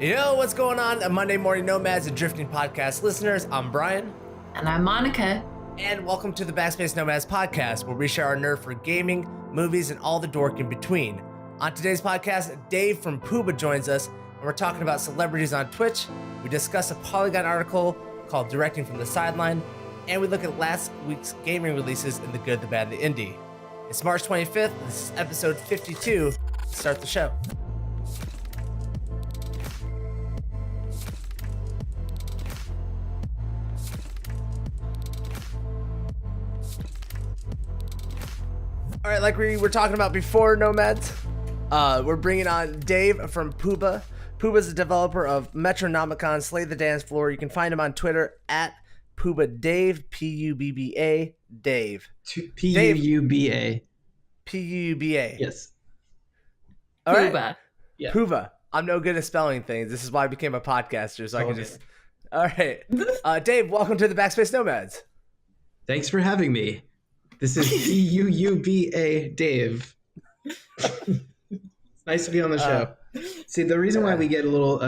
Yo, what's going on, Monday Morning Nomads and Drifting Podcast listeners? I'm Brian. And I'm Monica. And welcome to the Backspace Nomads podcast, where we share our nerve for gaming, movies, and all the dork in between. On today's podcast, Dave from Puuba joins us, and we're talking about celebrities on Twitch. We discuss a Polygon article called Directing from the Sideline, and we look at last week's gaming releases in the good, the bad, and the indie. It's March 25th. This is episode 52. Let's start the show. All right, like we were talking about before, Nomads, we're bringing on Dave from Puuba. Puuba is a developer of Metronomicon, Slay the Dance Floor. You can find him on Twitter at Puuba Dave, P-U-B-B-A, Dave. P-U-U-B-A. P-U-U-B-A. Yes. All right. Puuba. Yeah. Puuba. I'm no good at spelling things. This is why I became a podcaster, so I can just... All right. Dave, welcome to the Backspace Nomads. Thanks for having me. This is P-U-U-B-A Dave. It's nice to be on the show. See, the reason why we get a little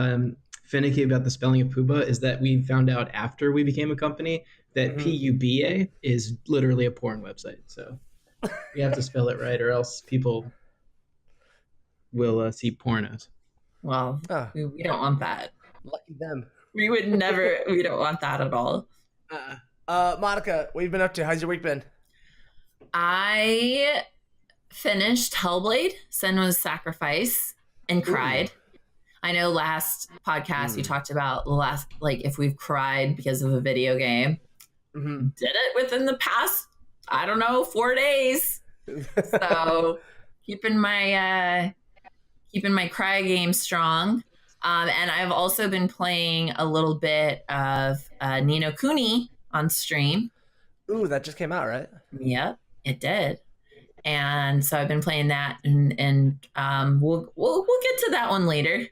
finicky about the spelling of Puuba is that we found out after we became a company that P-U-B-A is literally a porn website. So we have to spell it right, or else people will see pornos. Well, we don't want that. Lucky them. We would never, we don't want that at all. Monica, what have you been up to? How's your week been? I finished Hellblade, Senua's Sacrifice, and cried. I know last podcast we talked about if we've cried because of a video game. Did it within the past, 4 days. So keeping my cry game strong. And I've also been playing a little bit of Ni no Kuni on stream. Ooh, that just came out, right? Yep, it did. And so I've been playing that, and we'll get to that one later.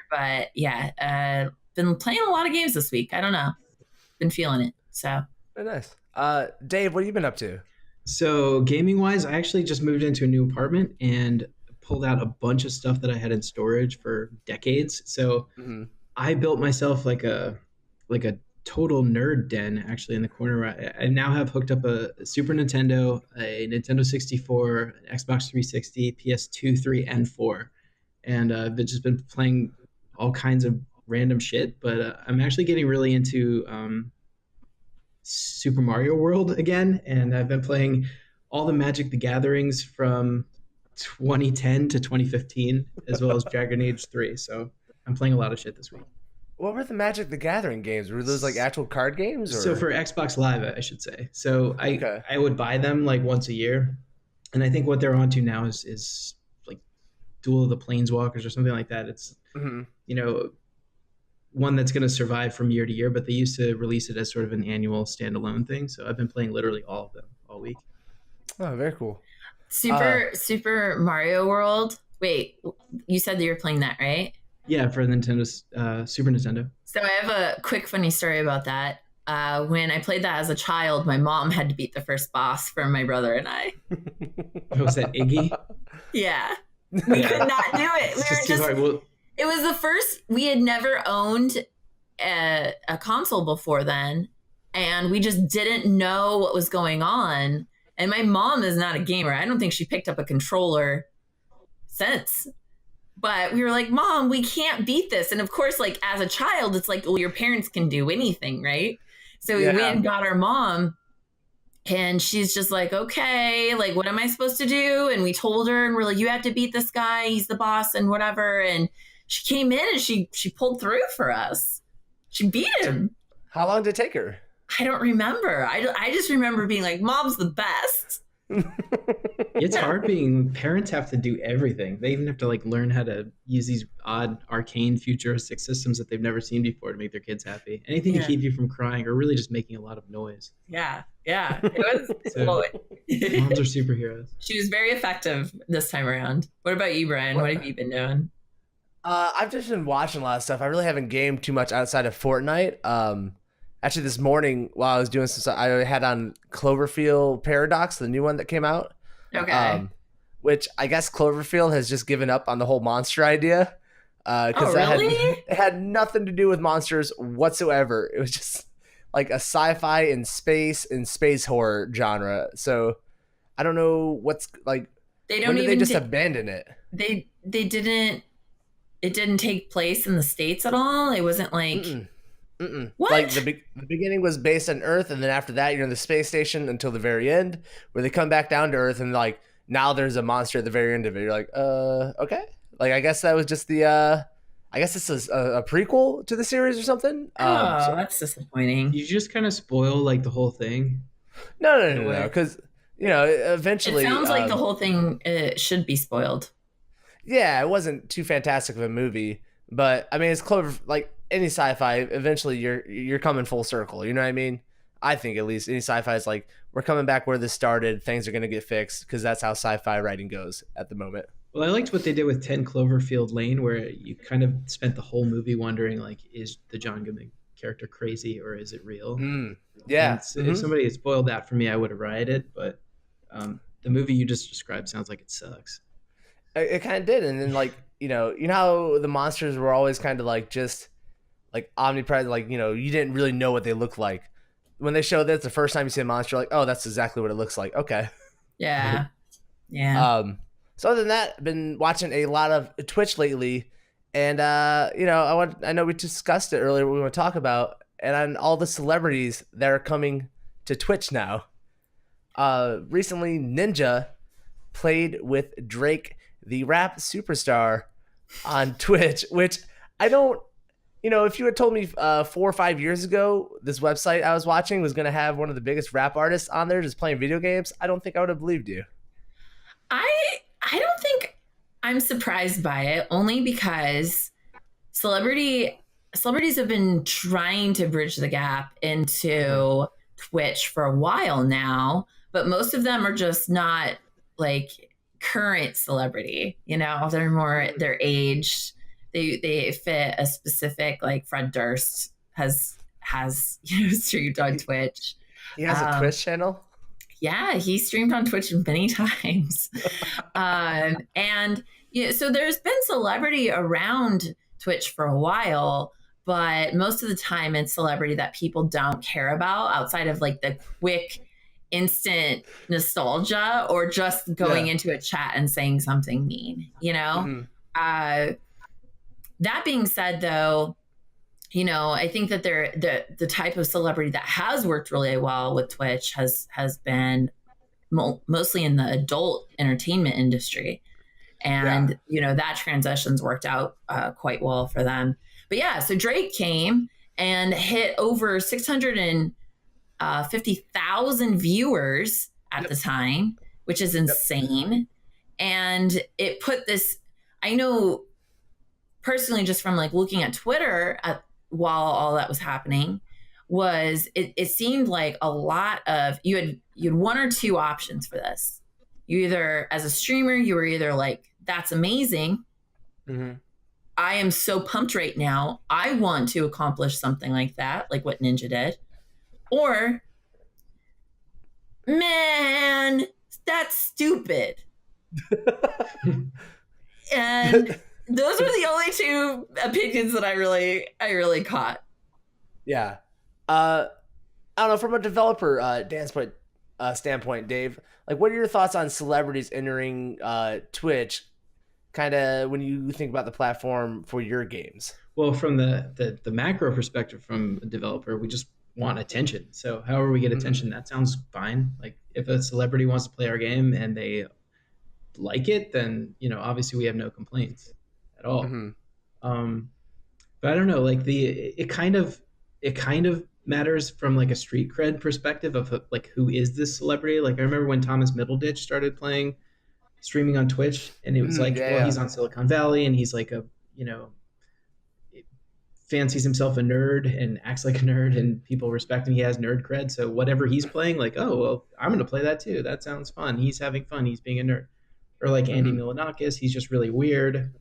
But yeah, been playing a lot of games this week. I don't know, been feeling it. So very nice. Dave, what have you been up to? So gaming wise, I actually just moved into a new apartment and pulled out a bunch of stuff that I had in storage for decades. So I built myself like a total nerd den actually in the corner. I now have hooked up a Super Nintendo, a Nintendo 64, an Xbox 360, PS2, 3, and 4. And I've just been playing all kinds of random shit, but I'm actually getting really into Super Mario World again. And I've been playing all the Magic the Gatherings from 2010 to 2015, as well as Dragon Age 3. So I'm playing a lot of shit this week. What were the Magic the Gathering games? Were those like actual card games? Or? So for Xbox Live, I should say. So I would buy them like once a year. And I think what they're onto now is like Duel of the Planeswalkers or something like that. It's, one that's going to survive from year to year, but they used to release it as sort of an annual standalone thing. So I've been playing literally all of them all week. Oh, very cool. Super Mario World. Wait, you said that you were playing that, right? Yeah, for Nintendo's Super Nintendo. So I have a quick funny story about that. When I played that as a child, my mom had to beat the first boss for my brother and I. Was that Iggy? Yeah. We could not do it. It was the first, we had never owned a console before then, and we just didn't know what was going on. And my mom is not a gamer. I don't think she picked up a controller since. But we were like, Mom, we can't beat this. And of course, like as a child, it's like, well, your parents can do anything, right? So we went and got our mom, and she's just like, okay, like, what am I supposed to do? And we told her, and we're like, you have to beat this guy. He's the boss and whatever. And she came in and she pulled through for us. She beat him. How long did it take her? I don't remember. I just remember being like, Mom's the best. It's hard being parents have to do everything. They even have to like learn how to use these odd arcane futuristic systems that they've never seen before to make their kids happy. Anything to keep you from crying or really just making a lot of noise. Yeah. It was moms are superheroes. She was very effective this time around. What about you, Brian? What have you been doing? I've just been watching a lot of stuff. I really haven't gamed too much outside of Fortnite. Actually, this morning while I was doing some stuff, I had on Cloverfield Paradox, the new one that came out. Okay. Which I guess Cloverfield has just given up on the whole monster idea. because it had nothing to do with monsters whatsoever. It was just like a sci-fi and space horror genre. So I don't know what's like. When did they just abandon it? They didn't. It didn't take place in the States at all. It wasn't like. What? Like the beginning was based on Earth, and then after that, you're in the space station until the very end, where they come back down to Earth, and like now there's a monster at the very end of it. You're like, okay. Like I guess that was just the. I guess this is a prequel to the series or something. So that's disappointing. You just kind of spoil like the whole thing. No. Because eventually, it sounds like the whole thing should be spoiled. Yeah, it wasn't too fantastic of a movie, but I mean, it's clever. Like any sci-fi, eventually you're coming full circle. You know what I mean? I think at least any sci-fi is like we're coming back where this started. Things are gonna get fixed because that's how sci-fi writing goes at the moment. Well, I liked what they did with 10 Cloverfield Lane, where you kind of spent the whole movie wondering, like, is the John Goodman character crazy or is it real? Yeah. If somebody had spoiled that for me, I would have rioted. But the movie you just described sounds like it sucks. It kind of did, and then like you know how the monsters were always kind of like just like omnipresent, like you didn't really know what they looked like. When they showed this the first time you see a monster, you're like, oh, that's exactly what it looks like. Okay. Yeah. So other than that, I've been watching a lot of Twitch lately, and I know we discussed it earlier. What we want to talk about, and on all the celebrities that are coming to Twitch now. Recently, Ninja played with Drake, the rap superstar, on Twitch, which I don't. If you had told me 4 or 5 years ago this website I was watching was going to have one of the biggest rap artists on there just playing video games, I don't think I would have believed you. I don't think I'm surprised by it, only because celebrities have been trying to bridge the gap into Twitch for a while now, but most of them are just not like current celebrity. They're aged. They fit a specific, like Fred Durst has streamed on Twitch. He has a Twitch channel? Yeah, he streamed on Twitch many times. So there's been celebrity around Twitch for a while, but most of the time it's celebrity that people don't care about outside of like the quick, instant nostalgia or just going into a chat and saying something mean, That being said, though, I think that the type of celebrity that has worked really well with Twitch has been mostly in the adult entertainment industry. And, that transition's worked out quite well for them. But yeah, so Drake came and hit over 650,000 viewers at the time, which is insane. And it put this, I know personally, just from like looking at Twitter while all that was happening, was it seemed like a lot of you had one or two options for this. You either, as a streamer, you were either like, that's amazing. Mm-hmm. I am so pumped right now. I want to accomplish something like that, like what Ninja did. Or, man, that's stupid. And those were the only two opinions that I really caught. Yeah. I don't know, from a developer standpoint, Dave, like what are your thoughts on celebrities entering Twitch kind of when you think about the platform for your games? Well, from the macro perspective from a developer, we just want attention. So however we get attention, that sounds fine. Like if a celebrity wants to play our game and they like it, then obviously we have no complaints at all. But I don't know, like it kind of matters from like a street cred perspective of like who is this celebrity. Like I remember when Thomas Middleditch started streaming on Twitch, and it was he's on Silicon Valley and he's like fancies himself a nerd and acts like a nerd and people respect him. He has nerd cred, so whatever he's playing, like, oh well, I'm gonna play that too, that sounds fun, he's having fun, he's being a nerd. Or like Andy Milonakis, he's just really weird.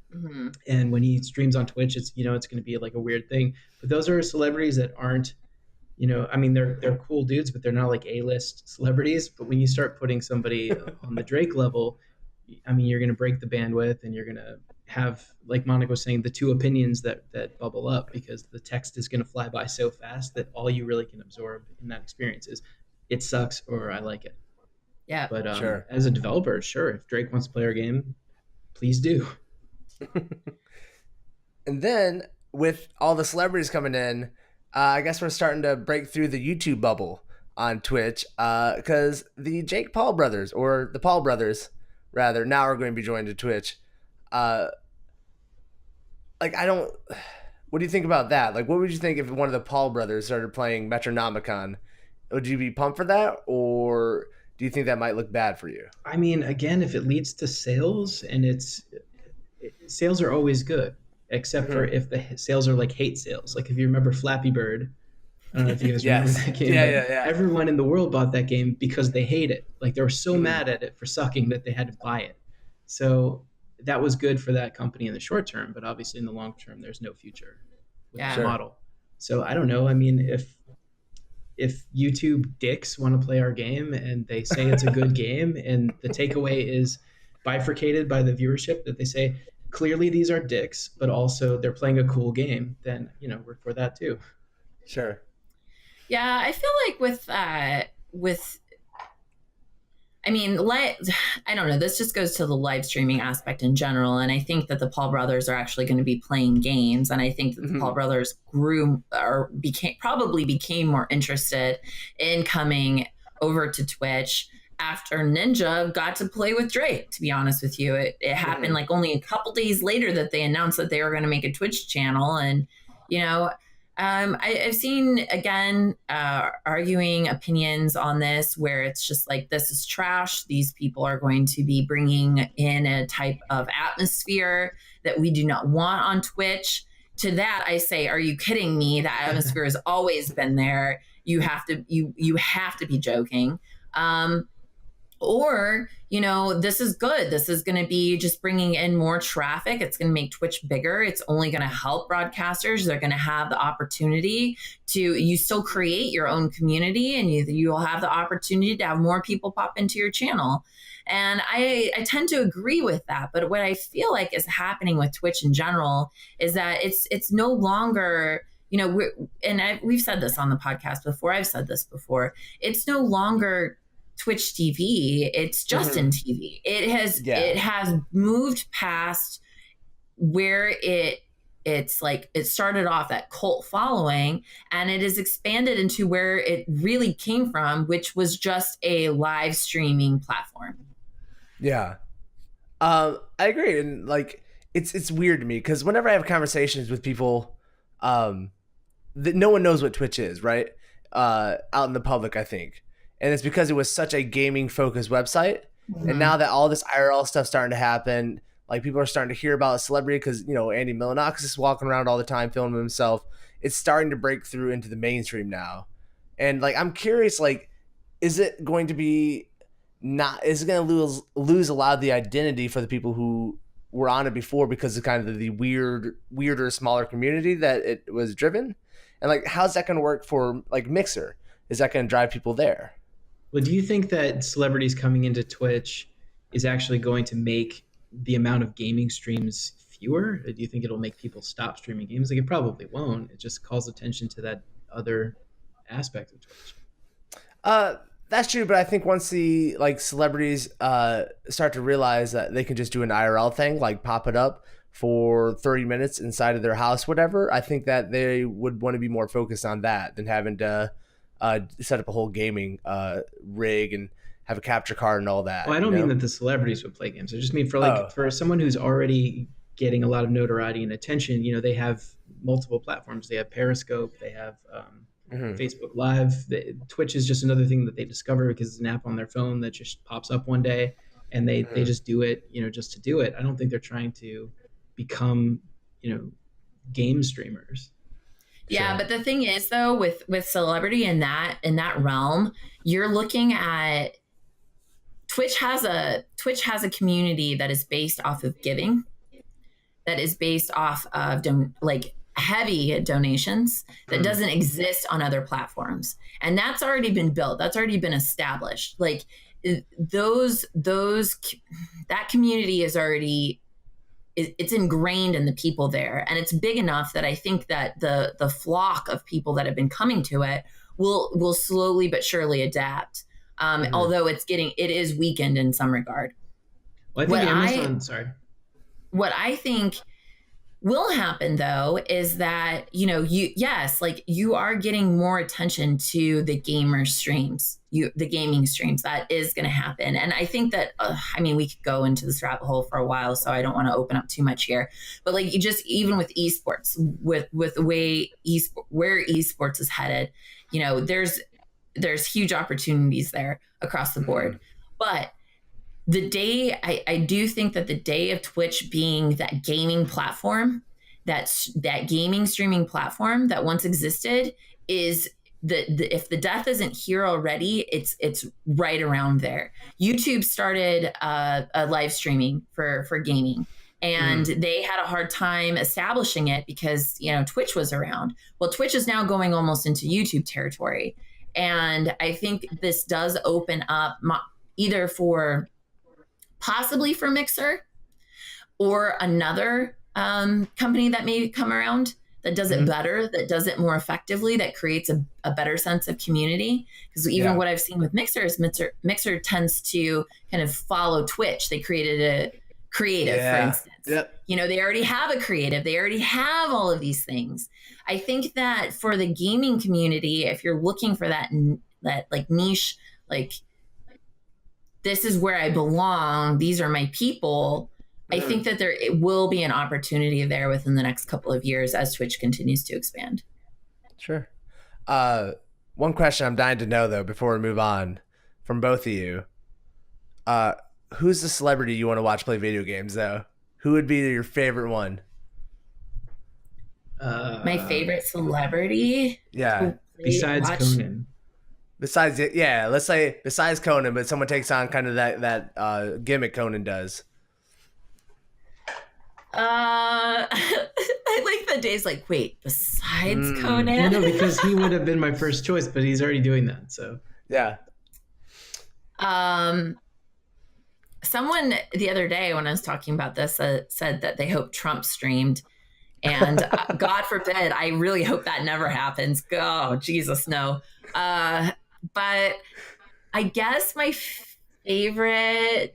And when he streams on Twitch, it's it's going to be like a weird thing. But those are celebrities that aren't, I mean, they're cool dudes, but they're not like A-list celebrities. But when you start putting somebody on the Drake level, I mean, you're going to break the bandwidth and you're going to have, like Monica was saying, the two opinions that bubble up, because the text is going to fly by so fast that all you really can absorb in that experience is it sucks or I like it. Yeah. But Sure. as a developer, sure, if Drake wants to play our game, please do. And then with all the celebrities coming in, I guess we're starting to break through the YouTube bubble on Twitch, because the Jake Paul brothers, or the Paul brothers rather, now are going to be joined to Twitch. Like, what do you think about that? Like, what would you think if one of the Paul brothers started playing Metronomicon? Would you be pumped for that, or do you think that might look bad for you? I mean, again, if it leads to sales, and sales are always good, except for if the sales are like hate sales. Like if you remember Flappy Bird, I don't know if you guys remember that game. Yeah. Everyone in the world bought that game because they hate it. Like they were so mad at it for sucking that they had to buy it. So that was good for that company in the short term, but obviously in the long term, there's no future with that model. So I don't know. I mean, if YouTube dicks want to play our game and they say it's a good game, and the takeaway is bifurcated by the viewership, that they say clearly these are dicks, but also they're playing a cool game, then we're for that too. Sure. Yeah, I feel like I don't know, this just goes to the live streaming aspect in general, and I think that the Paul brothers are actually going to be playing games, and I think that the Paul brothers became more interested in coming over to Twitch after Ninja got to play with Drake. To be honest with you, it happened like only a couple days later that they announced that they were going to make a Twitch channel, and I've seen, again, arguing opinions on this where it's just like, this is trash. These people are going to be bringing in a type of atmosphere that we do not want on Twitch. To that, I say, are you kidding me? That atmosphere has always been there. You have to be joking. Or, this is good. This is going to be just bringing in more traffic. It's going to make Twitch bigger. It's only going to help broadcasters. They're going to have the opportunity you still create your own community, and you'll have the opportunity to have more people pop into your channel. And I tend to agree with that. But what I feel like is happening with Twitch in general is that it's no longer, we've said this on the podcast before. I've said this before. It's no longer Twitch TV, it's Justin TV. It has moved past where it's like it started off that cult following, and it has expanded into where it really came from, which was just a live streaming platform. Yeah. I agree. And like it's weird to me because whenever I have conversations with people, that no one knows what Twitch is, right? Out in the public, I think. And it's because it was such a gaming focused website. And now that all this IRL stuff's starting to happen, like people are starting to hear about a celebrity because, Andy Milonakis is walking around all the time filming himself. It's starting to break through into the mainstream now. And like, I'm curious, like, is it going to lose a lot of the identity for the people who were on it before because of kind of the weirder, smaller community that it was driven? And like, how's that going to work for like Mixer? Is that going to drive people there? Well, do you think that celebrities coming into Twitch is actually going to make the amount of gaming streams fewer? Or do you think it'll make people stop streaming games? Like, it probably won't. It just calls attention to that other aspect of Twitch. That's true, but I think once the celebrities start to realize that they can just do an IRL thing, like pop it up for 30 minutes inside of their house, whatever, I think that they would want to be more focused on that than having to set up a whole gaming rig and have a capture card and all that. Well, I don't mean that the celebrities would play games. I just mean for someone who's already getting a lot of notoriety and attention, they have multiple platforms. They have Periscope, they have Facebook Live. Twitch is just another thing that they discover because it's an app on their phone that just pops up one day, and they just do it, just to do it. I don't think they're trying to become, game streamers. Yeah, but the thing is, though, with celebrity in that realm, you're looking at Twitch has a community that is based off of giving, that is based off of heavy donations that doesn't exist on other platforms, and that's already been built. That's already been established. Like that community is already it's ingrained in the people there, and it's big enough that I think that the flock of people that have been coming to it will slowly but surely adapt. Although it is weakened in some regard. Well, I think what I think will happen though is that, you are getting more attention to the gamer streams, the gaming streams. That is going to happen. And I think that, we could go into this rabbit hole for a while, so I don't want to open up too much here, but like, even with esports, with the way where esports is headed, there's huge opportunities there across the board. But I do think that the day of Twitch being that gaming platform, that gaming streaming platform that once existed, is if the death isn't here already, it's right around there. YouTube started a live streaming for gaming, and they had a hard time establishing it because Twitch was around. Well, Twitch is now going almost into YouTube territory, and I think this does open up either possibly for Mixer or another company that may come around that does it better, that does it more effectively, that creates a better sense of community. Because even what I've seen with Mixer is Mixer tends to kind of follow Twitch. They created a creative, for instance. Yep. They already have a creative. They already have all of these things. I think that for the gaming community, if you're looking for that like niche, like, this is where I belong, these are my people, I think that it will be an opportunity there within the next couple of years as Twitch continues to expand. Sure. One question I'm dying to know, though, before we move on, from both of you. Who's the celebrity you want to watch play video games, though? Who would be your favorite one? My favorite celebrity? Yeah. Besides Conan. Besides, let's say besides Conan, but someone takes on kind of that gimmick Conan does. I like the days like, wait, besides Conan? Well, no, because he would have been my first choice, but he's already doing that, so. Yeah. Someone the other day when I was talking about this said that they hope Trump streamed. And God forbid, I really hope that never happens. Oh, Jesus, no. But I guess my favorite,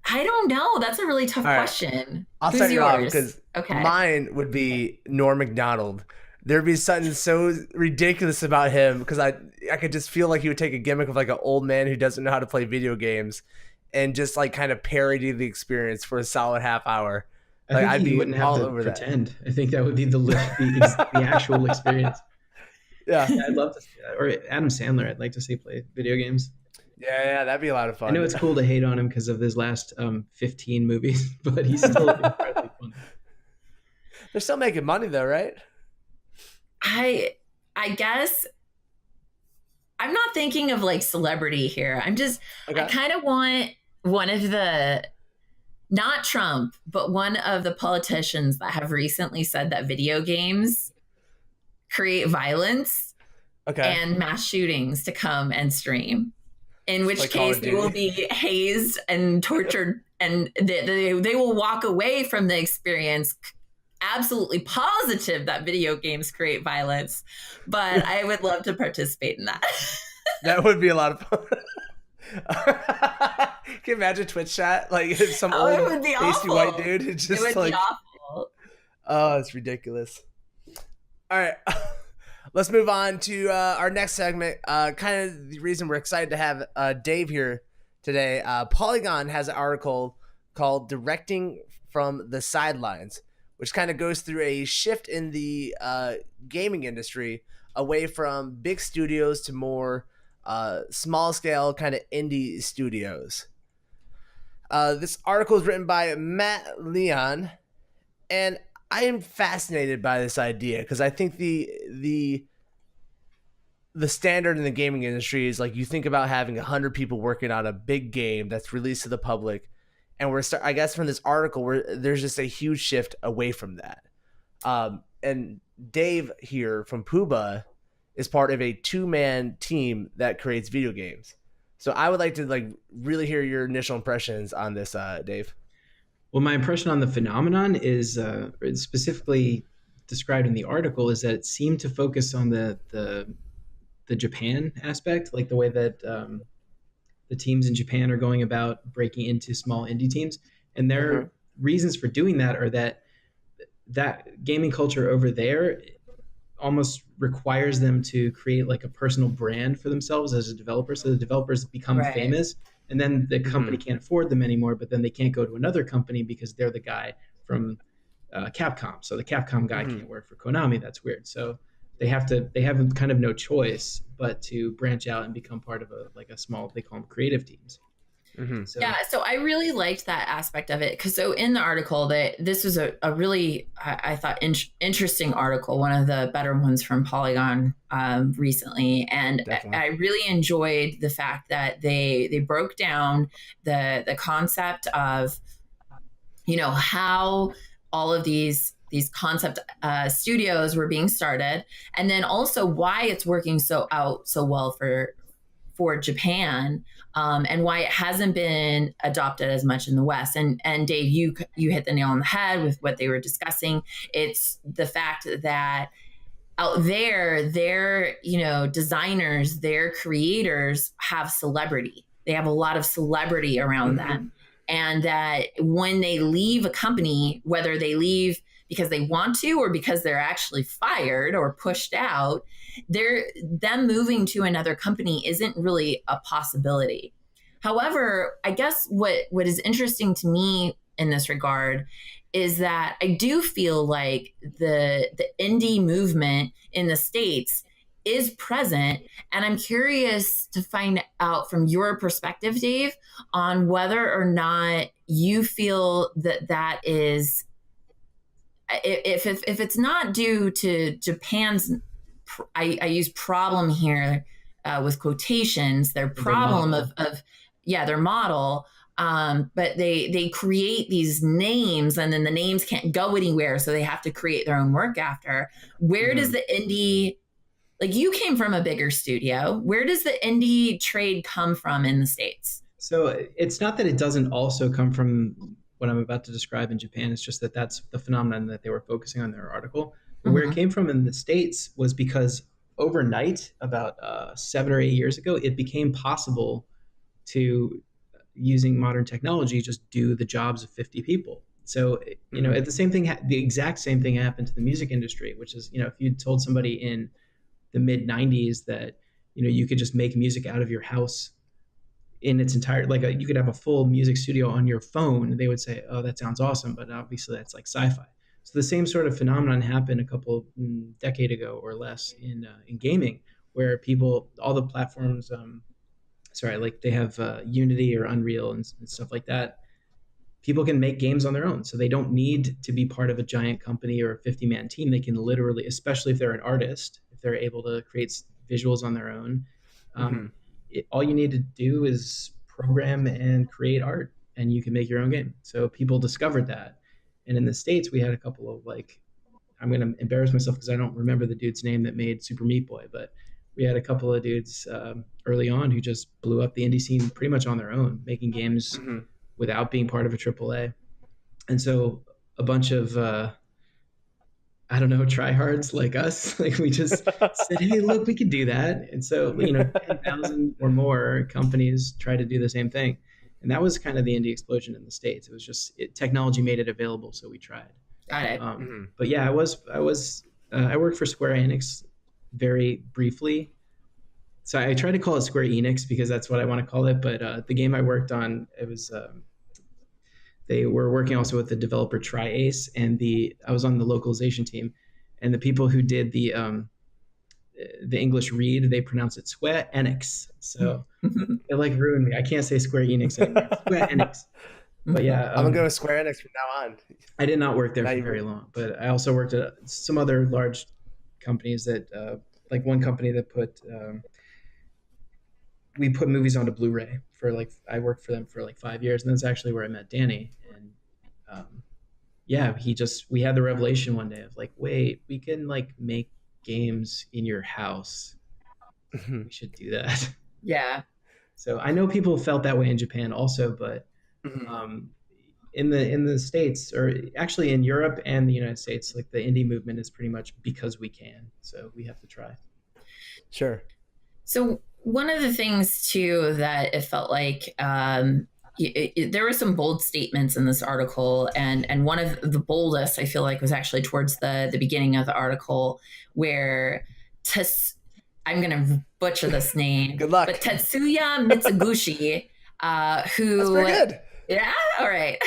I don't know. That's a really tough question. I'll start you off because mine would be Norm Macdonald. There'd be something so ridiculous about him because I could just feel like he would take a gimmick of like an old man who doesn't know how to play video games and just like kind of parody the experience for a solid half hour. Like, I think he wouldn't have to pretend. I think that would be the actual experience. Yeah, I'd love to see that. Or Adam Sandler, I'd like to see play video games. Yeah, that'd be a lot of fun. I know it's cool to hate on him because of his last 15 movies, but he's still incredibly funny. They're still making money though, right? I guess I'm not thinking of like celebrity here. I kind of want one of the, not Trump, but one of the politicians that have recently said that video games create violence and mass shootings to come and stream. In which like case they will be hazed and tortured, and they will walk away from the experience absolutely positive that video games create violence. But I would love to participate in that. That would be a lot of fun. Can you imagine Twitch chat? Like if some old pasty white dude who just it would be awful. Oh, it's ridiculous. All right. Let's move on to our next segment. Kind of the reason we're excited to have Dave here today. Polygon has an article called Directing from the Sidelines, which kind of goes through a shift in the gaming industry away from big studios to more small scale kind of indie studios. This article is written by Matt Leon, and I am fascinated by this idea because I think the standard in the gaming industry is like you think about having 100 people working on a big game that's released to the public, and I guess from this article there's just a huge shift away from that. And Dave here from Puuba is part of a 2-man team that creates video games. So I would like to like really hear your initial impressions on this, Dave. Well, my impression on the phenomenon is specifically described in the article is that it seemed to focus on the Japan aspect, like the way that the teams in Japan are going about breaking into small indie teams, and their reasons for doing that are that gaming culture over there almost requires them to create like a personal brand for themselves as a developer. So the developers become famous, and then the company can't afford them anymore, but then they can't go to another company because they're the guy from Capcom. So the Capcom guy can't work for Konami. That's weird. So they have kind of no choice but to branch out and become part of a small, they call them creative teams. So I really liked that aspect of it, because so in the article, that this was a really, I thought, interesting article, one of the better ones from Polygon recently, and I really enjoyed the fact that they broke down the concept of, how all of these concept studios were being started, and then also why it's working so well for Japan, and why it hasn't been adopted as much in the West. And Dave, you hit the nail on the head with what they were discussing. It's the fact that out there, their designers, their creators have celebrity. They have a lot of celebrity around them, and that when they leave a company, whether they leave because they want to or because they're actually fired or pushed out, them moving to another company isn't really a possibility. However, I guess what is interesting to me in this regard is that I do feel like the indie movement in the States is present, and I'm curious to find out from your perspective, Dave, on whether or not you feel that is, if it's not due to Japan's, I use problem here with quotations, their problem of their model, but they create these names, and then the names can't go anywhere, so they have to create their own work after. Where does the indie, like, you came from a bigger studio, where does the indie trade come from in the States? So it's not that it doesn't also come from what I'm about to describe in Japan. It's just that that's the phenomenon that they were focusing on in their article. But where it came from in the States was because overnight, about 7 or 8 years ago, it became possible to, using modern technology, just do the jobs of 50 people. So, at the exact same thing happened to the music industry, which is, if you told somebody in the mid 90s that, you could just make music out of your house in its entire, you could have a full music studio on your phone, they would say, oh, that sounds awesome. But obviously that's like sci-fi. So the same sort of phenomenon happened a couple decade ago or less in gaming, where all the platforms, they have Unity or Unreal and stuff like that. People can make games on their own. So they don't need to be part of a giant company or a 50-man team. They can literally, especially if they're an artist, if they're able to create visuals on their own, all you need to do is program and create art, and you can make your own game. So people discovered that. And in the States, we had a couple of, I'm going to embarrass myself because I don't remember the dude's name that made Super Meat Boy, but we had a couple of dudes early on who just blew up the indie scene pretty much on their own, making games without being part of a AAA. And so a bunch of, tryhards like us, we just said, hey, look, we could do that. And so, 10,000 or more companies try to do the same thing. And that was kind of the indie explosion in the States. It was just technology made it available, so we tried. Got it. But yeah, I worked for Square Enix very briefly. So I try to call it Square Enix because that's what I want to call it. But the game I worked on, it was they were working also with the developer TriAce, and I was on the localization team, and the people who did the English read, they pronounce it Square Enix. So it ruined me. I can't say Square Enix anymore. Square Enix. But yeah, I'm gonna go with Square Enix from now on. I did not work there for very long, but I also worked at some other large companies that, one company that we put movies onto Blu-ray I worked for them for 5 years, and that's actually where I met Danny. And we had the revelation one day of wait, we can make games in your house. We should do that. Yeah. So I know people felt that way in Japan also, but in the States, or actually in Europe and the United States, like the indie movement is pretty much because we can. So we have to try. Sure. So one of the things too that it felt like there were some bold statements in this article, and one of the boldest I feel like was actually towards the beginning of the article, where I'm going to butcher this name. Good luck. But Tetsuya Mitsuguchi, who That's pretty good. Yeah, all right.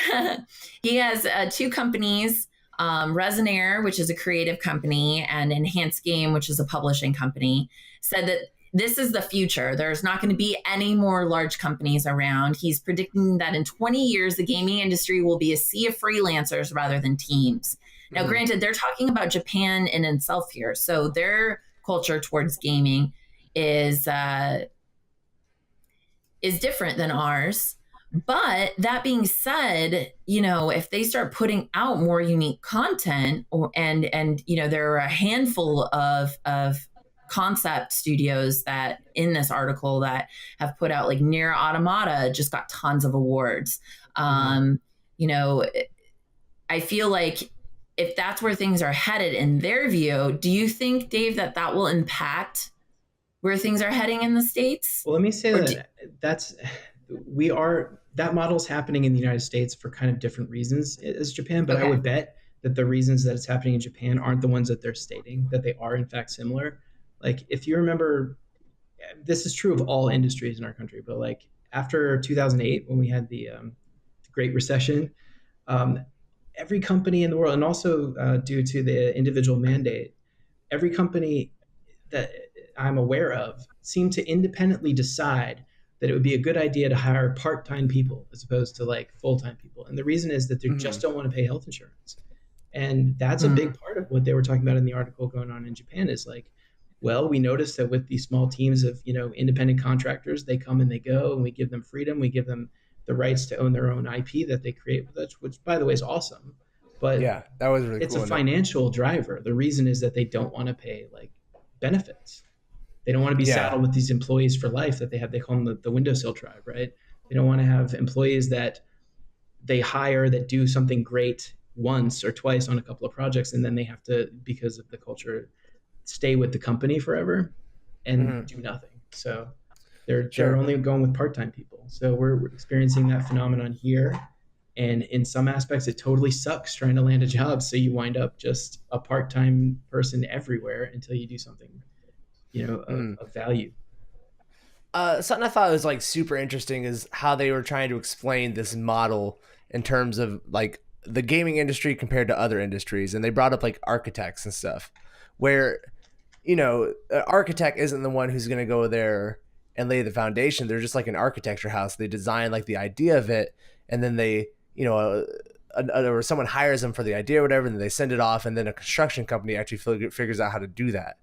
He has two companies, Resonair, which is a creative company, and Enhanced Game, which is a publishing company, said that this is the future. There's not going to be any more large companies around. He's predicting that in 20 years, the gaming industry will be a sea of freelancers rather than teams. Now, granted, they're talking about Japan in itself here. So their culture towards gaming is different than ours. But that being said, if they start putting out more unique content, and there are a handful of concept studios that in this article that have put out, like Nier Automata just got tons of awards. I feel like if that's where things are headed in their view, do you think, Dave, that will impact where things are heading in the States? Well, let me say that model's happening in the United States for kind of different reasons as Japan, but okay. I would bet that the reasons that it's happening in Japan aren't the ones that they're stating, that they are in fact similar. Like, if you remember, this is true of all industries in our country, but like after 2008, when we had the Great Recession, every company in the world, and also due to the individual mandate, every company that I'm aware of seemed to independently decide that it would be a good idea to hire part-time people as opposed to like full-time people. And the reason is that they just don't want to pay health insurance. And that's a big part of what they were talking about in the article going on in Japan, is like, well, we noticed that with these small teams of, independent contractors, they come and they go, and we give them freedom. We give them the rights to own their own IP that they create with us, which by the way is awesome. But yeah, that was really it's cool. It's a financial driver. The reason is that they don't want to pay like benefits. They don't want to be saddled with these employees for life that they have. They call them the windowsill tribe, right? They don't want to have employees that they hire that do something great once or twice on a couple of projects, and then they have to, because of the culture, stay with the company forever and do nothing. So they're only going with part-time people. So we're experiencing that phenomenon here. And in some aspects, it totally sucks trying to land a job. So you wind up just a part-time person everywhere until you do something, of value. Something I thought was like super interesting is how they were trying to explain this model in terms of like the gaming industry compared to other industries. And they brought up like architects and stuff where, an architect isn't the one who's going to go there and lay the foundation. They're just like an architecture house. They design like the idea of it, and then they, or someone hires them for the idea or whatever, and then they send it off, and then a construction company actually figures out how to do that.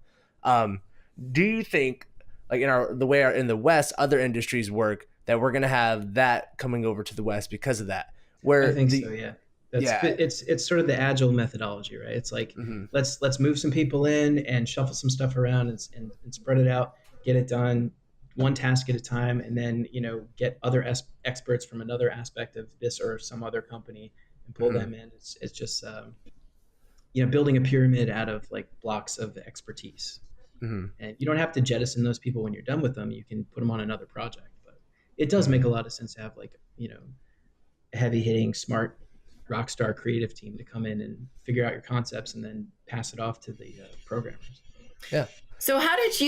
Do you think, like in the West, other industries work, that we're going to have that coming over to the West because of that? I think so, yeah. It's sort of the agile methodology, right? It's like, let's move some people in and shuffle some stuff around and spread it out, get it done one task at a time, and then, get other experts from another aspect of this or some other company and pull them in. It's just, building a pyramid out of like blocks of expertise. And you don't have to jettison those people when you're done with them. You can put them on another project, but it does make a lot of sense to have like, a heavy hitting, smart rock star creative team to come in and figure out your concepts and then pass it off to the programmers. Yeah. So how did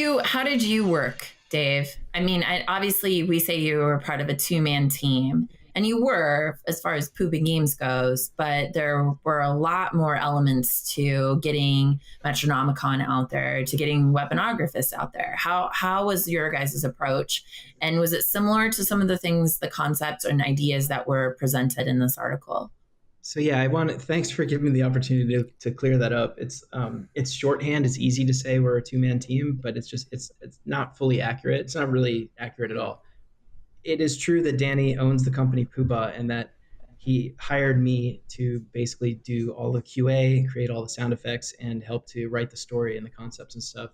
you work, Dave? I mean, obviously we say you were part of a 2-man team, and you were, as far as Puuba Games goes, but there were a lot more elements to getting Metronomicon out there, to getting weaponographists out there. How was your guys' approach? And was it similar to some of the things, the concepts and ideas that were presented in this article? So yeah, thanks for giving me the opportunity to clear that up. It's shorthand. It's easy to say we're a 2-man team, but it's not fully accurate. It's not really accurate at all. It is true that Danny owns the company Puuba, and that he hired me to basically do all the QA, create all the sound effects, and help to write the story and the concepts and stuff.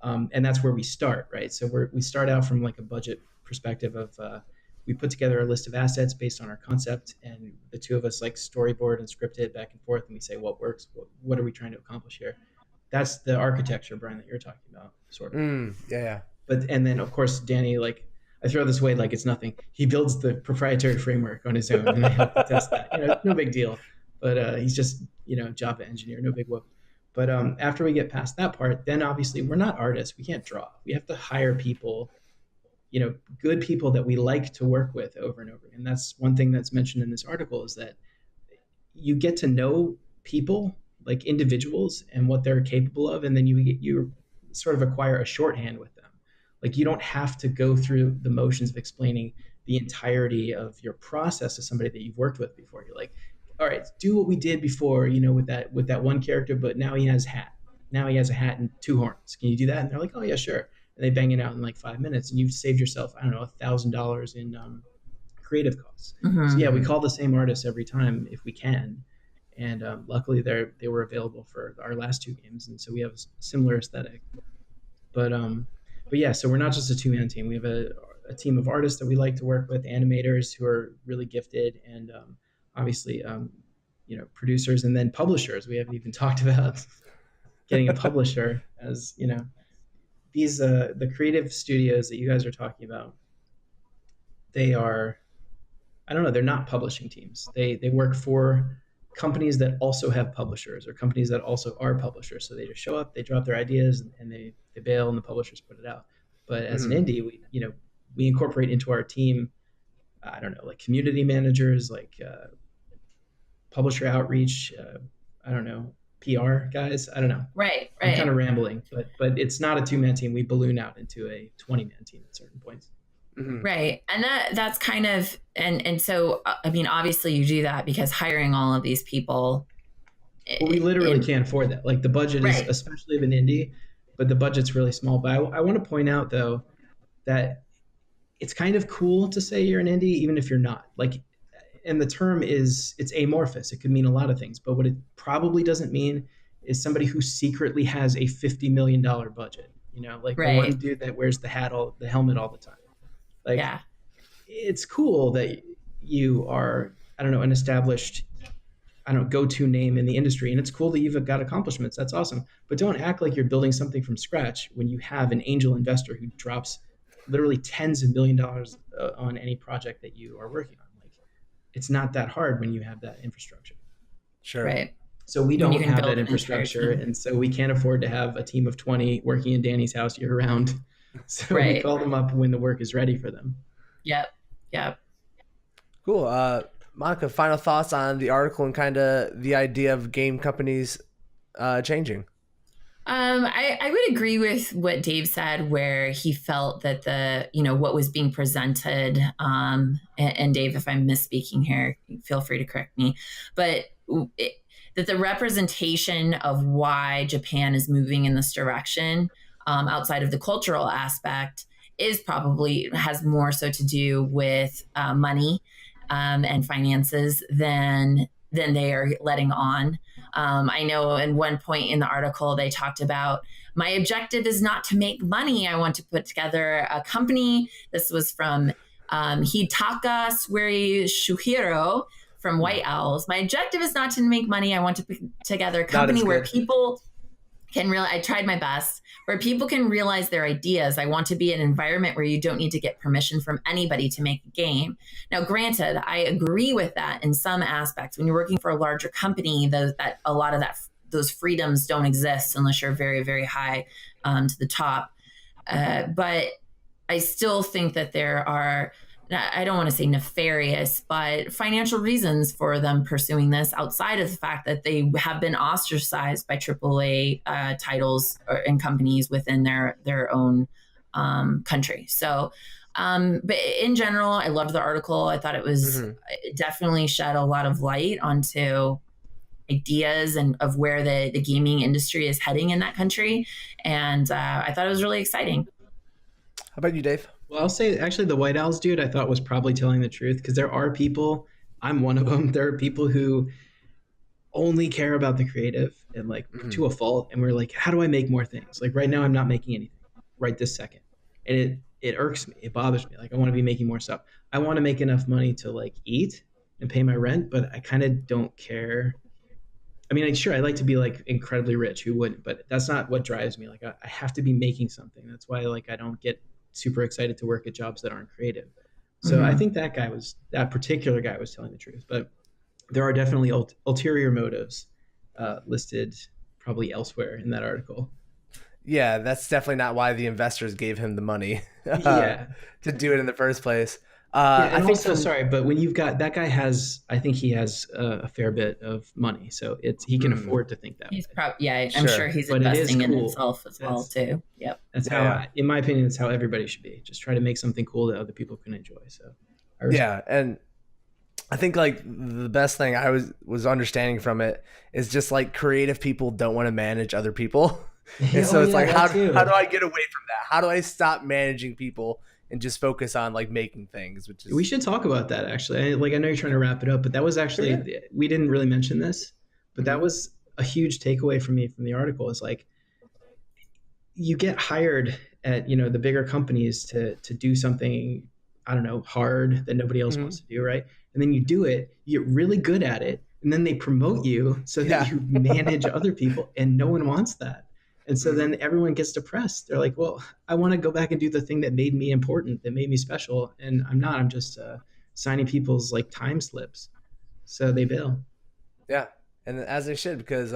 And that's where we start, right? So we start out from like a budget perspective of we put together a list of assets based on our concept, and the two of us like storyboard and script it back and forth, and we say what works, what are we trying to accomplish here. That's the architecture, Brian, that you're talking about, sort of. Yeah. But and then of course Danny, like, I throw this away like it's nothing. He builds the proprietary framework on his own, and I help to test that. No big deal. But he's just Java engineer, no big whoop. But after we get past that part, then obviously we're not artists. We can't draw. We have to hire people, good people that we like to work with over and over. And that's one thing that's mentioned in this article, is that you get to know people, like individuals, and what they're capable of, and then you sort of acquire a shorthand with them. Like, you don't have to go through the motions of explaining the entirety of your process to somebody that you've worked with before. You're like, all right, do what we did before, with that one character, but now he has hat. Now he has a hat and 2 horns. Can you do that? And they're like, oh yeah, sure. And they bang it out in like 5 minutes, and you've saved yourself, I don't know, $1,000 in creative costs. Mm-hmm. So yeah, we call the same artists every time if we can. And luckily they were available for our last 2 games. And so we have a similar aesthetic. But yeah, so we're not just a 2-man team. We have a team of artists that we like to work with, animators who are really gifted, and obviously, producers, and then publishers. We haven't even talked about getting a publisher, as these the creative studios that you guys are talking about. They are, I don't know, they're not publishing teams. They work for companies that also have publishers, or companies that also are publishers. So they just show up, they drop their ideas, and they bail, and the publishers put it out. But as an indie, we incorporate into our team, I don't know, like community managers, like publisher outreach, I don't know, PR guys, I don't know. Right. I'm kind of rambling, but it's not a 2-man team. We balloon out into a 20-man team at certain points. Mm-hmm. Right. And that's kind of, and so, I mean, obviously you do that because hiring all of these people. Well, we literally can't afford that. Like, the budget is, especially of an indie, but the budget's really small. But I want to point out, though, that it's kind of cool to say you're an indie, even if you're not. Like, and the term it's amorphous. It could mean a lot of things, but what it probably doesn't mean is somebody who secretly has a $50 million budget, like the one dude that wears the helmet all the time. Like, it's cool that you are, I don't know, an established, go-to name in the industry. And it's cool that you've got accomplishments. That's awesome. But don't act like you're building something from scratch when you have an angel investor who drops literally tens of $millions on any project that you are working on. Like, it's not that hard when you have that infrastructure. Sure. Right. So we don't have that infrastructure. And so we can't afford to have a team of 20 working in Danny's house year round. So we call them up when the work is ready for them. Yep. Cool. Monica, final thoughts on the article and kind of the idea of game companies changing? I would agree with what Dave said, where he felt that what was being presented, and Dave, if I'm misspeaking here, feel free to correct me, but that the representation of why Japan is moving in this direction, outside of the cultural aspect, has more so to do with money and finances than they are letting on. I know in one point in the article, they talked about, my objective is not to make money. I want to put together a company. This was from Hitaka Sueri Shuhiro from White Owls. My objective is not to make money. I want to put together a company where people can I tried my best, where people can realize their ideas. I want to be an environment where you don't need to get permission from anybody to make a game. Now, granted, I agree with that in some aspects. When you're working for a larger company, that a lot of those freedoms don't exist unless you're very, very high to the top. But I still think that there are, I don't want to say nefarious, but financial reasons for them pursuing this, outside of the fact that they have been ostracized by AAA titles and companies within their own country. So, but in general, I loved the article. I thought it definitely shed a lot of light onto ideas and of where the gaming industry is heading in that country. And I thought it was really exciting. How about you, Dave? Well, I'll say actually the White Owls dude I thought was probably telling the truth, because there are people, I'm one of them, there are people who only care about the creative and to a fault, and we're like, how do I make more things? Like right now I'm not making anything right this second. And it irks me. It bothers me. Like, I want to be making more stuff. I want to make enough money to like eat and pay my rent, but I kind of don't care. I mean, sure, I'd like to be like incredibly rich. Who wouldn't? But that's not what drives me. Like, I have to be making something. That's why like I don't get super excited to work at jobs that aren't creative. So I think that particular guy was telling the truth. But there are definitely ulterior motives listed probably elsewhere in that article. Yeah, that's definitely not why the investors gave him the money to do it in the first place. And I think sorry, but when you've got that guy I think he has a fair bit of money, so he can afford to think that. He's probably I'm sure he's investing in himself as well too. Yep. That's how, in my opinion, that's how everybody should be. Just try to make something cool that other people can enjoy. So and I think like the best thing I was understanding from it is just like creative people don't want to manage other people. And so it's like, how do I get away from that? How do I stop managing people and just focus on like making things? We should talk about that actually. I know you're trying to wrap it up, but that was actually we didn't really mention this, but that was a huge takeaway for me from the article. Is like, you get hired at the bigger companies to do something, I don't know, hard that nobody else wants to do, right? And then you do it, you get really good at it, and then they promote you so that you manage other people, and no one wants that. And so then everyone gets depressed. They're like, well, I want to go back and do the thing that made me important, that made me special. And I'm not. I'm just signing people's like time slips. So they bail. Yeah. And as they should, because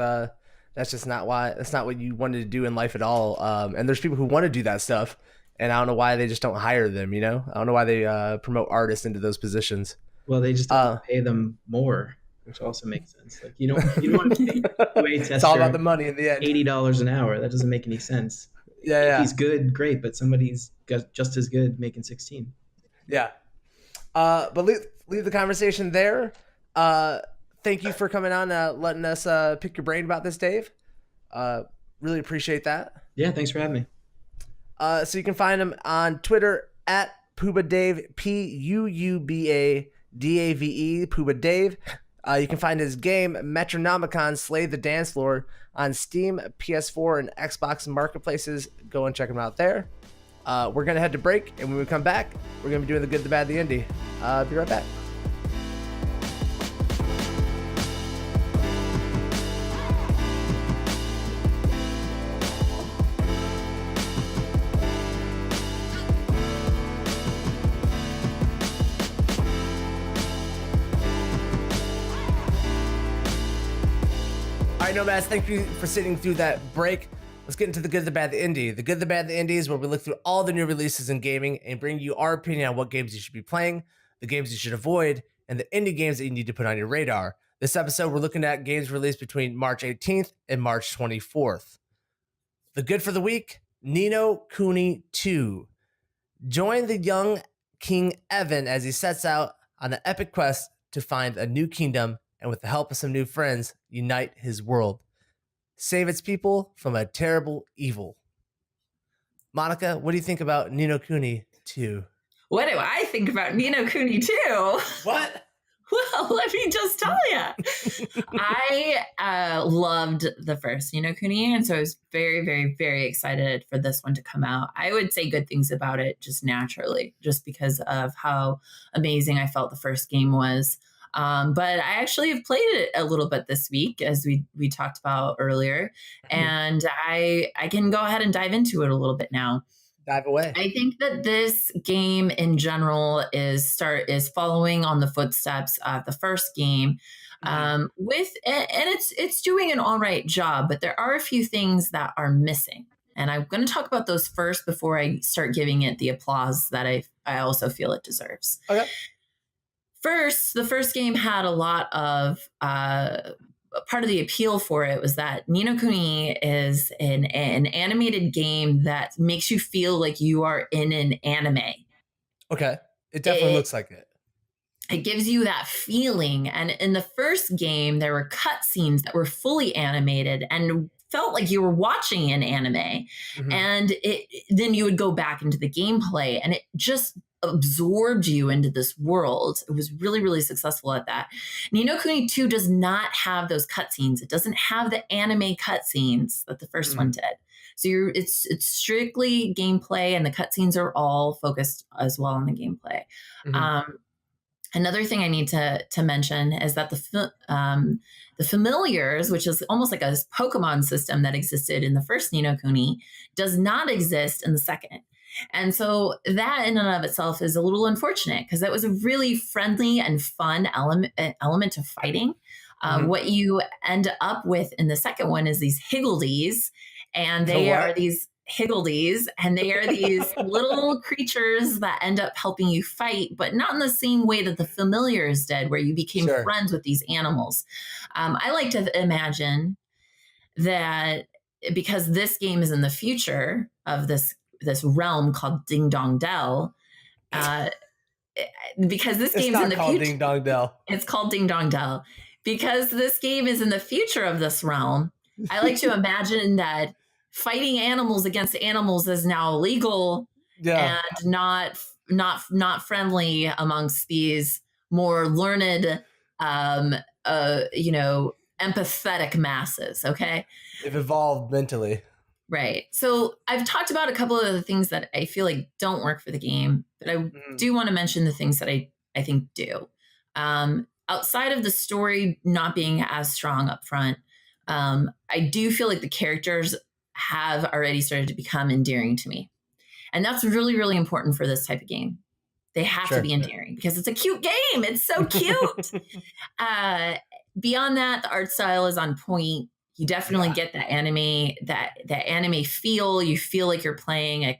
that's not what you wanted to do in life at all. And there's people who want to do that stuff. And I don't know why they just don't hire them, I don't know why they promote artists into those positions. Well, they just have to pay them more, which also makes sense. Like, you don't want to pay QA tester. It's all about the money in the end. $80 an hour. That doesn't make any sense. If he's good, great, but somebody's just as good making 16. Yeah. But leave the conversation there. Thank you for coming on, letting us pick your brain about this, Dave. Really appreciate that. Yeah, thanks for having me. So you can find him on Twitter at Puuba Dave, PUUBADAVE, Puuba Dave. You can find his game Metronomicon Slay the Dance Floor on Steam, PS4, and Xbox marketplaces. Go and check him out there. We're going to head to break, and when we come back, we're going to be doing the good, the bad, the indie. Be right back. All right, Nomads, thank you for sitting through that break. Let's get into the good, the bad, the indie. The good, the bad, the indie is where we look through all the new releases in gaming and bring you our opinion on what games you should be playing, the games you should avoid, and the indie games that you need to put on your radar. This episode, we're looking at games released between March 18th and March 24th. The good for the week, Ni no Kuni 2. Join the young King Evan as he sets out on an epic quest to find a new kingdom and with the help of some new friends, unite his world. Save its people from a terrible evil. Monica, what do you think about Ni no Kuni 2? What do I think about Ni no Kuni 2? What? Well, let me just tell you. I loved the first Ni no Kuni, and so I was very, very, very excited for this one to come out. I would say good things about it just naturally, just because of how amazing I felt the first game was. But I actually have played it a little bit this week, as we talked about earlier, and I can go ahead and dive into it a little bit now. Dive away. I think that this game in general is following on the footsteps of the first game, and it's doing an all right job, but there are a few things that are missing. And I'm going to talk about those first before I start giving it the applause that I also feel it deserves. Okay. First, the first game had a lot of part of the appeal for it was that Ni no Kuni is an animated game that makes you feel like you are in an anime. Okay. It definitely looks like it. It gives you that feeling. And in the first game, there were cutscenes that were fully animated and felt like you were watching an anime. Mm-hmm. And then you would go back into the gameplay, and it just absorbed you into this world. It was really, really successful at that. Ni no Kuni 2 does not have those cutscenes. It doesn't have the anime cutscenes that the first one did. So it's strictly gameplay, and the cutscenes are all focused as well on the gameplay. Another thing I need to mention is that the familiars, which is almost like a Pokemon system that existed in the first Ni no Kuni, does not exist in the second. And so that in and of itself is a little unfortunate, because that was a really friendly and fun element of fighting. What you end up with in the second one is these Higgledies, and they are these Higgledies, and they are these little creatures that end up helping you fight, but not in the same way that the familiars did, where you became friends with these animals. I like to imagine that because this game is in the future of this realm called Ding Dong Dell, because this game's in the future. Ding Dong Dell. It's called Ding Dong Dell. Because this game is in the future of this realm, I like to imagine that fighting animals against animals is now illegal and not friendly amongst these more learned, empathetic masses. Okay. They've evolved mentally. Right. So I've talked about a couple of the things that I feel like don't work for the game, but I do want to mention the things that I think do. Outside of the story not being as strong up front, I do feel like the characters have already started to become endearing to me. And that's really, really important for this type of game. They have to be endearing because it's a cute game. It's so cute. Beyond that, the art style is on point. You definitely get that anime feel. You feel like you're playing a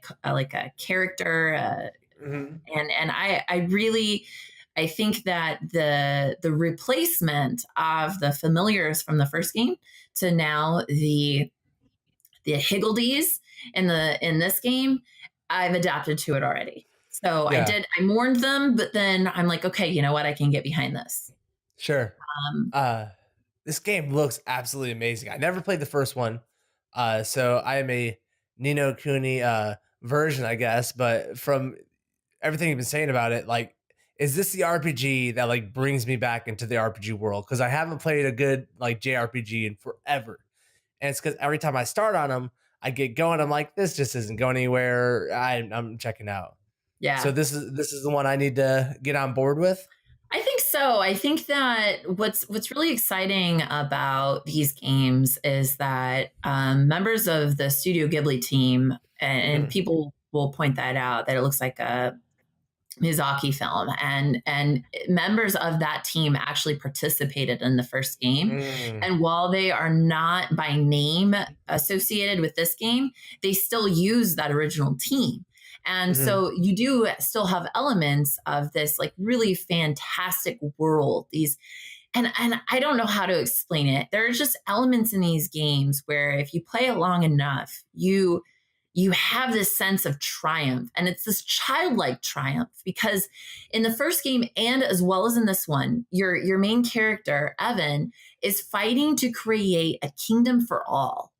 character. And I think that the replacement of the familiars from the first game to now the Higgledies in this game, I've adapted to it already. So I mourned them, but then I'm like, okay, you know what? I can get behind this. Sure. This game looks absolutely amazing. I never played the first one. So I am a Ni no Kuni version, I guess, but from everything you've been saying about it, like, is this the RPG that like brings me back into the RPG world? Because I haven't played a good like JRPG in forever. And it's because every time I start on them, I get going. I'm like, this just isn't going anywhere. I'm checking out. Yeah. So this is the one I need to get on board with. I think so. I think that what's really exciting about these games is that members of the Studio Ghibli team, and people will point that out, that it looks like a Miyazaki film, and members of that team actually participated in the first game. And while they are not by name associated with this game, they still use that original team. And so you do still have elements of this like really fantastic world. And I don't know how to explain it. There are just elements in these games where if you play it long enough, you have this sense of triumph, and it's this childlike triumph, because in the first game and as well as in this one, your main character, Evan, is fighting to create a kingdom for all.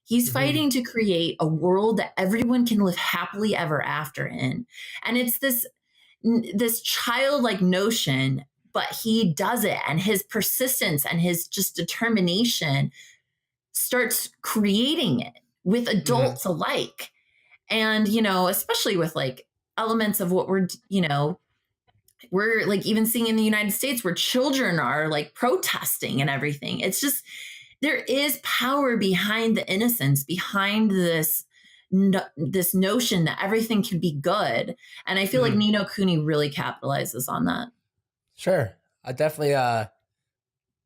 He's fighting to create a world that everyone can live happily ever after in. And it's this childlike notion, but he does it, and his persistence and his just determination starts creating it with adults alike. And, especially with like elements of what we're like even seeing in the United States, where children are like protesting and everything. It's just, there is power behind the innocence, behind this notion that everything can be good. And I feel like Ni no Kuni really capitalizes on that. Sure. I definitely,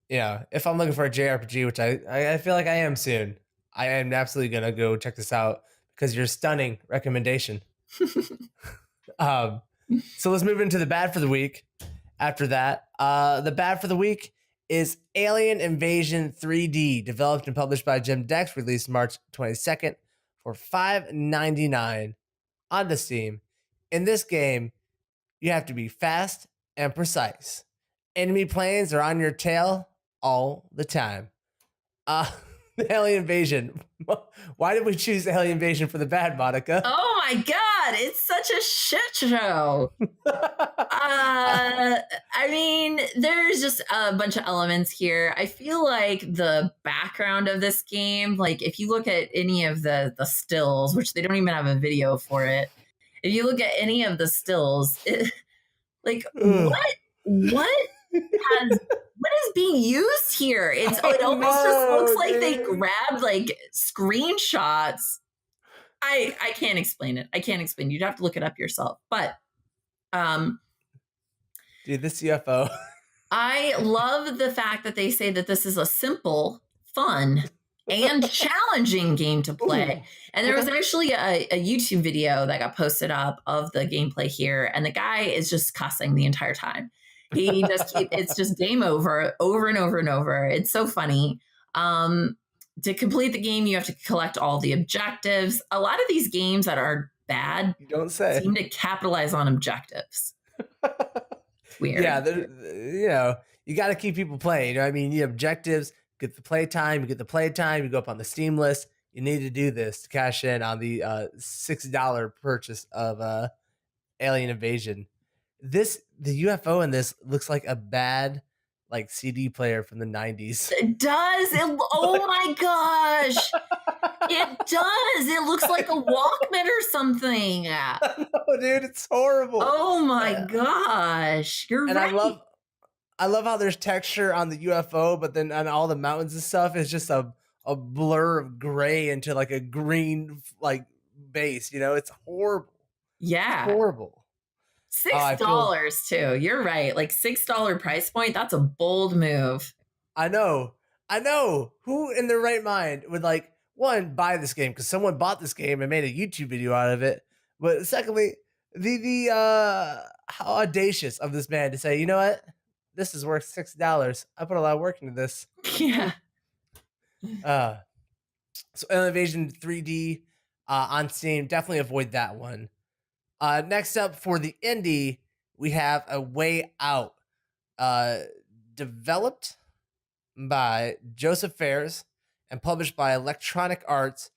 if I'm looking for a JRPG, which I feel like I am soon, I am absolutely going to go check this out because you're a stunning recommendation. So let's move into the bad for the week. After that, the bad for the week is Alien Invasion 3D, developed and published by Jim Dex, released March 22nd for $5.99 on the Steam. In this game, you have to be fast and precise. Enemy planes are on your tail all the time. The Alien Invasion. Why did we choose Alien Invasion for the bad, Monica? Oh my God, it's such a shit show. I mean, there's just a bunch of elements here. I feel like the background of this game, like if you look at any of the stills, which they don't even have a video for it, if you look at any of the stills, like what is being used here? It almost just looks like they grabbed like screenshots. I can't explain it. You'd have to look it up yourself. But dude, this UFO. I love the fact that they say that this is a simple, fun, and challenging game to play. Ooh. And there was actually a YouTube video that got posted up of the gameplay here, and the guy is just cussing the entire time. He just it's just game over and over and over. It's so funny. To complete the game, you have to collect all the objectives. A lot of these games that are bad seem to capitalize on objectives. Weird. Yeah, you got to keep people playing. You know what I mean? You have objectives, get the playtime, you go up on the Steam list. You need to do this to cash in on the $6 purchase of Alien Invasion. The UFO in this looks like a bad like CD player from the 90s. It does. Oh my gosh. It does. It looks like a Walkman or something. No, dude, it's horrible. Oh my gosh. You're right. I love how there's texture on the UFO, but then on all the mountains and stuff, it's just a blur of gray into like a green like base. You know, it's horrible. Yeah. It's horrible. $6 too. You're right. Like $6 price point. That's a bold move. I know. Who in their right mind would like one buy this game because someone bought this game and made a YouTube video out of it. But secondly, the how audacious of this man to say, you know what, this is worth $6. I put a lot of work into this. Yeah. So Alien Invasion 3D on Steam. Definitely avoid that one. Next up for the indie, we have A Way Out, developed by Joseph Fares and published by Electronic Arts.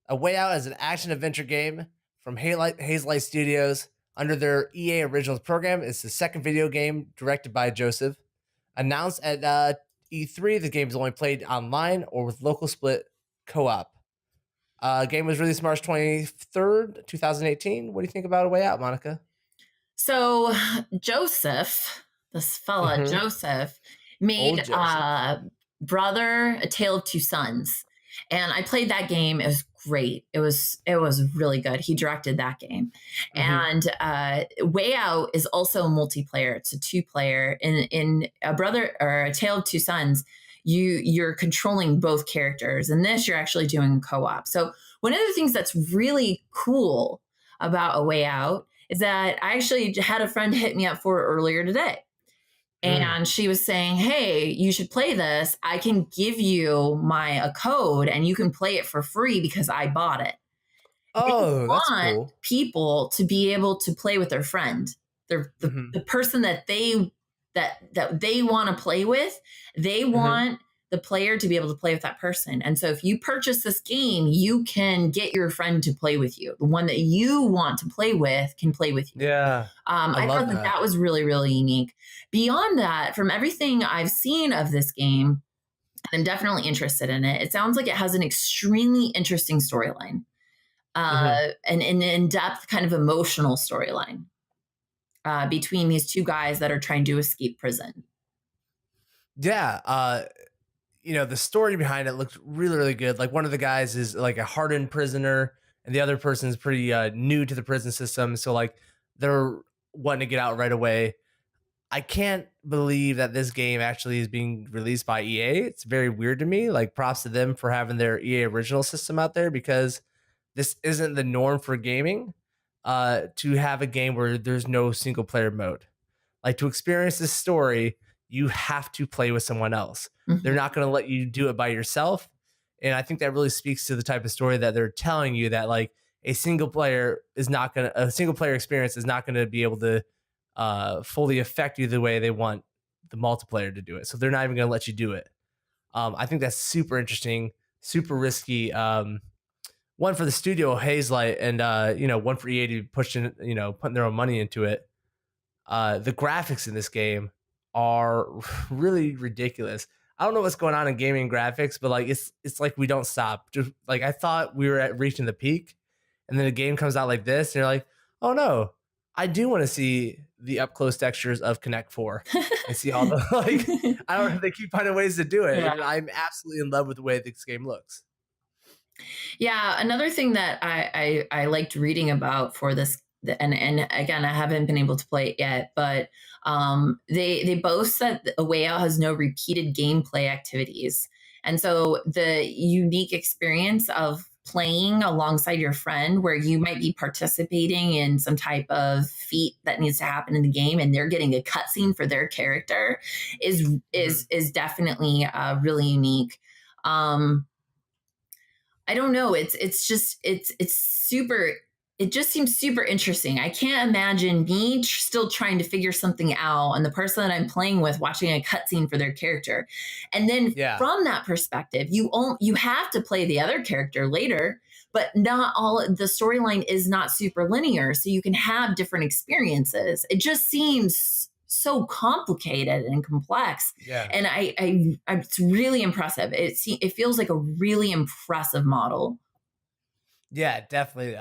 A Way Out is an action-adventure game from Hazelight Studios under their EA Originals program. It's the second video game directed by Joseph. Announced at E3, the game is only played online or with local split co-op. Game was released March 23rd, 2018. What do you think about A Way Out, Monica? So Joseph, this fella, Joseph, made Brother, A Tale of Two Sons. And I played that game. It was great. It was really good. He directed that game. And Way Out is also multiplayer. It's a 2-player. In A Brother or A Tale of Two Sons, you're controlling both characters. In this, you're actually doing co-op. So one of the things that's really cool about A Way Out is that I actually had a friend hit me up for it earlier today. And she was saying, hey, you should play this. I can give you a code and you can play it for free because I bought it. Oh, that's cool. People to be able to play with their friend. The person that they want to play with, they want the player to be able to play with that person. And so if you purchase this game, you can get your friend to play with you. The one that you want to play with can play with you. Yeah. I thought that was really, really unique. Beyond that, from everything I've seen of this game, I'm definitely interested in it. It sounds like it has an extremely interesting storyline, and an in-depth kind of emotional storyline. Between these two guys that are trying to escape prison. Yeah. The story behind it looks really, really good. Like one of the guys is like a hardened prisoner and the other person is pretty new to the prison system. So like they're wanting to get out right away. I can't believe that this game actually is being released by EA. It's very weird to me. Like props to them for having their EA original system out there because this isn't the norm for gaming. To have a game where there's no single player mode. Like to experience this story, you have to play with someone else. They're not going to let you do it by yourself. And I think that really speaks to the type of story that they're telling you, that like a single player experience is not going to be able to fully affect you the way they want the multiplayer to do it. So they're not even going to let you do it. I think that's super interesting, super risky. One for the studio, Hazelight, and one for EA to pushing, putting their own money into it. The graphics in this game are really ridiculous. I don't know what's going on in gaming graphics, but like it's like we don't stop. Just like I thought we were reaching the peak, and then a game comes out like this, and you're like, oh no, I do want to see the up close textures of Connect 4 and see all the I don't know if they keep finding ways to do it. Yeah. And I'm absolutely in love with the way this game looks. Yeah, another thing that I liked reading about for this, and again, I haven't been able to play it yet, but they boast that A Way Out has no repeated gameplay activities. And so the unique experience of playing alongside your friend where you might be participating in some type of feat that needs to happen in the game and they're getting a cutscene for their character is definitely really unique. I don't know. It's super. It just seems super interesting. I can't imagine me still trying to figure something out and the person that I'm playing with watching a cutscene for their character. And then from that perspective, you have to play the other character later, but not all the storyline is not super linear. So you can have different experiences. It just seems so complicated and complex. Yeah. And it's really impressive. It feels like a really impressive model. Yeah, definitely.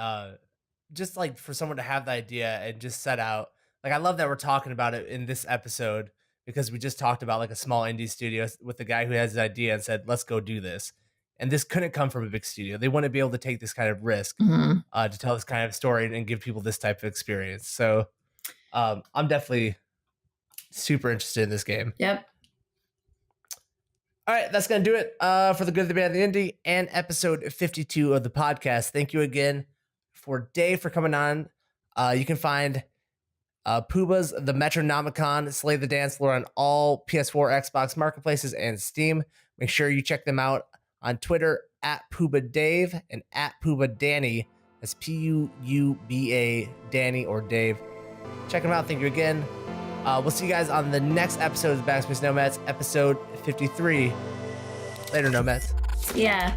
Just like for someone to have the idea and just set out, like I love that we're talking about it in this episode because we just talked about like a small indie studio with the guy who has the idea and said, let's go do this. And this couldn't come from a big studio. They want to be able to take this kind of risk to tell this kind of story and give people this type of experience. So I'm definitely super interested in this game. Yep. All right, that's going to do it for the Good, the Bad, the Indie and episode 52 of the podcast. Thank you again for Dave for coming on. You can find Puuba's The Metronomicon, Slay the Dance Floor on all PS4, Xbox marketplaces, and Steam. Make sure you check them out on Twitter at Puuba Dave and at Puuba Danny. That's Puuba Danny or Dave. Check them out. Thank you again. We'll see you guys on the next episode of the Backspace Nomads, episode 53. Later, Nomads. Yeah.